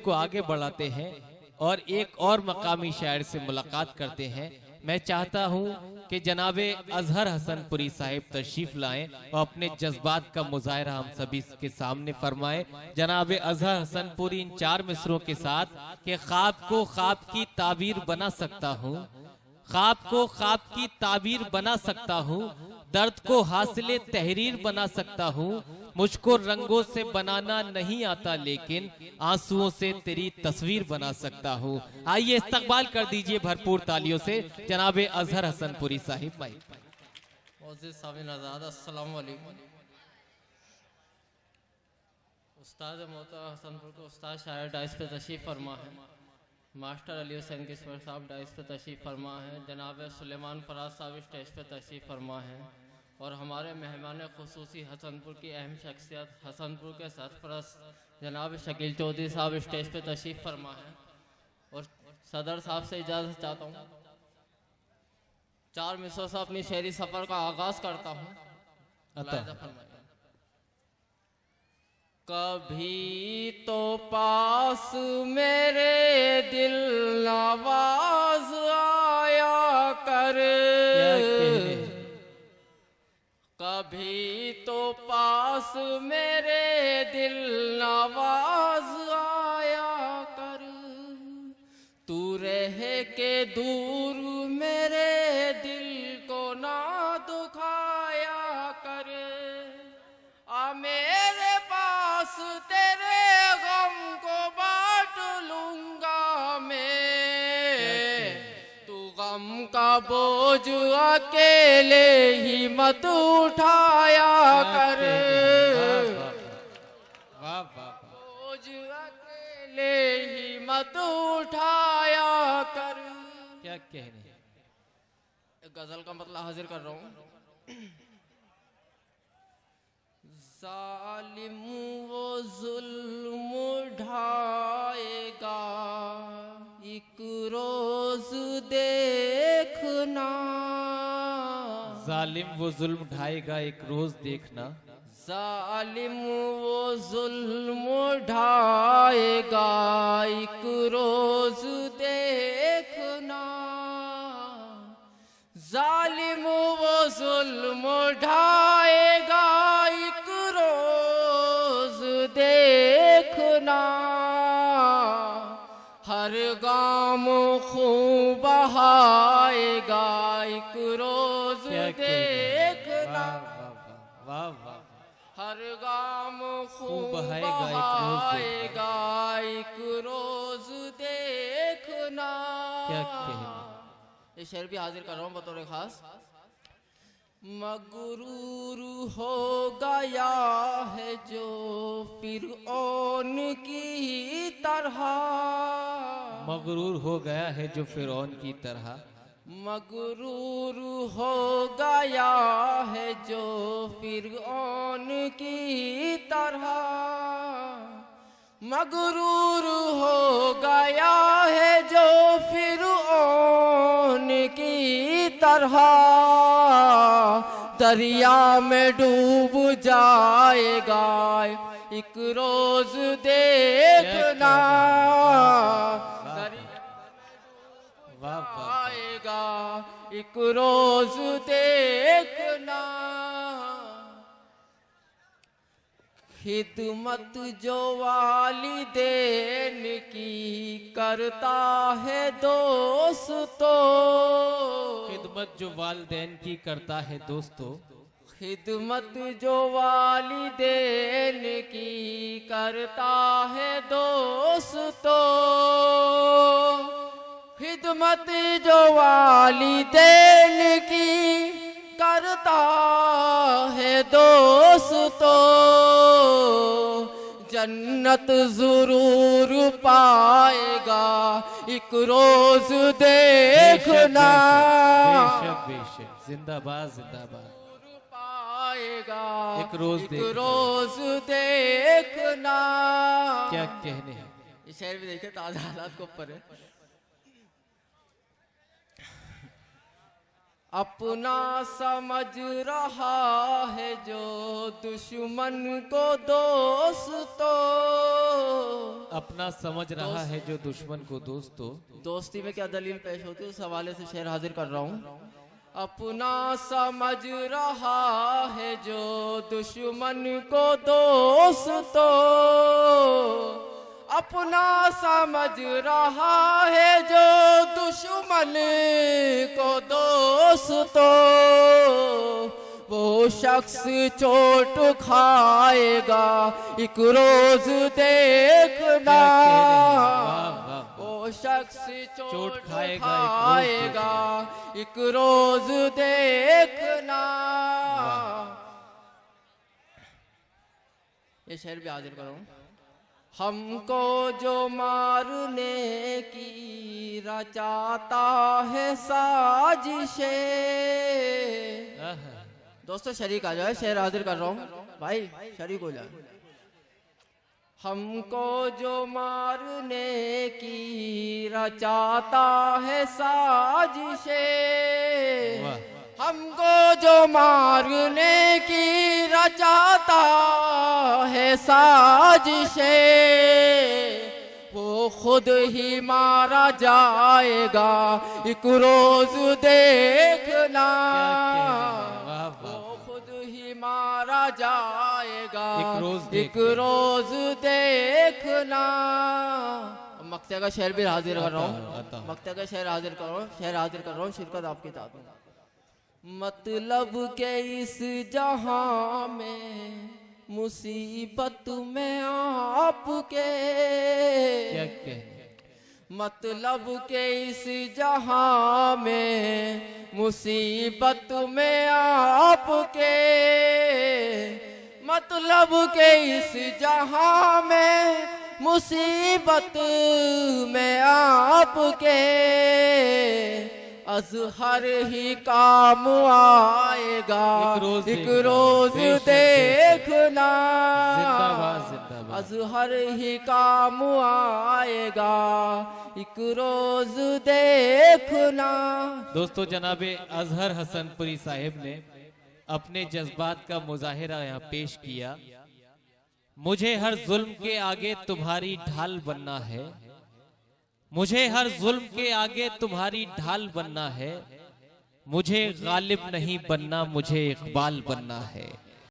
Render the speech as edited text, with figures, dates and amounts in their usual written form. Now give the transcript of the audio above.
को आगे बढ़ाते हैं और एक और मकामी शायर से मुलाकात करते हैं। मैं चाहता हूं कि जनाबे अजहर हसनपुरी साहिब तशरीफ लाएं और अपने जज्बात का मुजाहरा हम सभी के सामने फरमाएं। जनाबे अजहर हसनपुरी इन 4 मिसरों के साथ कि ख्वाब को ख्वाब की ताबीर बना सकता हूं, ख्वाब को ख्वाब की ताबीर बना सकता हूं, दर्द को हासिले तहरीर बना सकता हूं, मुझको रंगों से बनाना नहीं आता लेकिन आंसुओं से तेरी तस्वीर बना सकता हूं। आइए इस्तकबाल कर दीजिए भरपूर तालियों से जनाबे अजहर हसनपुरी साहिब। भाई अस्सलाम वालेकुम। उस्ताद मोहतरम हसनपुर को उस्ताद शायर डाइस पे तशरीफ़ फरमा है। मास्टर अली हुसैन किस्मत साहब डाइस पे तशरीफ़ फरमा है। जनाब सुलेमान फराज साहब स्टेज पे तशरीफ़ फरमा है और हमारे मेहमान खुसूसी हसनपुर की अहम शख्सियत हसनपुर के सरपरस्त जनाब शकील चौधरी साहब स्टेज पे तशरीफ़ फरमा है। और सदर साहब से इजाज़त चाहता हूँ, 4 मिसरों से अपनी शहरी सफ़र का आगाज़ करता हूँ। कभी तो पास मेरे दिल नवाज आया कर, कभी तो पास मेरे दिल नवाज आया कर, तू रह के दूर मेरे दिल को ना दुखाया कर। आ मेरे पास तेरे गम को बांट लूंगा मैं, तू गम का बोझ अकेले ही मत उठाया कर, बोझ अकेले ही मत उठाया कर। क्या कहने, गजल का मतलब हाजिर कर रहा हूँ। जालिम वो जुल्म ढाएगा एक रोज देखना, जालिम वो जुल्म ढाएगा एक रोज देखना, जालिम वो जुल्म ढाएगा एक रोज देखना, जालिम वो जुल्म ढाएगा एक रोज देखना, हर गाम खूब बहाएगा एक रोज देखना, हर गाम खूब बहाएगा एक रोज देखना। क्या कहने, ये शेर भी हाजिर कर रहा हूँ बतौर खास। मगरूर हो गया है जो फिरऔन की तरह, मगरूर हो गया है जो फिरौन की तरह, मगरूर हो गया है जो फिरऔन की तरह, मगरूर हो गया है जो फिरऔन की तरह, दरिया में डूब जाएगा एक रोज देखना, आएगा एक रोज देखना। खिदमत जो वालिदैन की करता है दोस्तों, खिदमत जो वालिदैन की करता है दोस्तों, खिदमत जो वालिदैन की करता है दोस्तों, खिदमत जो वालिदैन की करता है दोस्तों, जन्नत जरूर पाएगा एक रोज देखना, बेशक बेशक, जिंदाबाद जिंदाबाद, पाएगा एक रोज देखना। क्या कहने हैं, ये शेर भी देखिए ताजा हालात के ऊपर है। अपना समझ रहा है जो दुश्मन को दोस्तों। अपना समझ रहा है जो दुश्मन को दोस्तों। दोस्ती में क्या दलील पेश होती है उस हवाले से शेर हाजिर कर रहा हूँ। अपना समझ रहा है जो दुश्मन को दोस्तों, अपना समझ रहा है जो दुश्मन को दोस्तों, वो शख्स चोट खाएगा एक रोज देखना। वो शख्स चोट खाएगा एक रोज देखना। ये शेर भी हाजिर करो। हमको जो मारने की रचाता है साजिशें। दोस्तों शरीक आ जाए, शेर हाजिर कर रहा हूँ भाई, शरीक हो जाए। हमको जो मारने की रचाता है साजिशें, हमको जो मारने की रचाता है साजिशें, वो खुद ही मारा जाएगा एक रोज देखना। वो खुद ही मारा जाएगा एक रोज देखना। मक्ते का शेर भी हाजिर कर रहा हूँ, मक्ते का शेर हाजिर कर रहा हूँ, शेर हाजिर कर रहा हूँ, शिरकत आपकी चाहता हूँ। मतलब के इस जहां में मुसीबत में आपके, क्या कहने। मतलब के इस जहां में मुसीबत में आपके, मतलब के इस जहां में मुसीबत में आपके, अज़हर ही काम आएगा एक रोज देखना। अज़हर ही काम आएगा एक रोज देखना। दोस्तों जनाबे अजहर हसनपुरी साहिब ने अपने जज्बात का मुजाहिरा यहाँ पेश किया। मुझे हर जुल्म के आगे तुम्हारी ढाल बनना है, मुझे हर जुल्म के आगे तुम्हारी ढाल बनना है, मुझे गालिब नहीं बनना, मुझे इकबाल बनना है।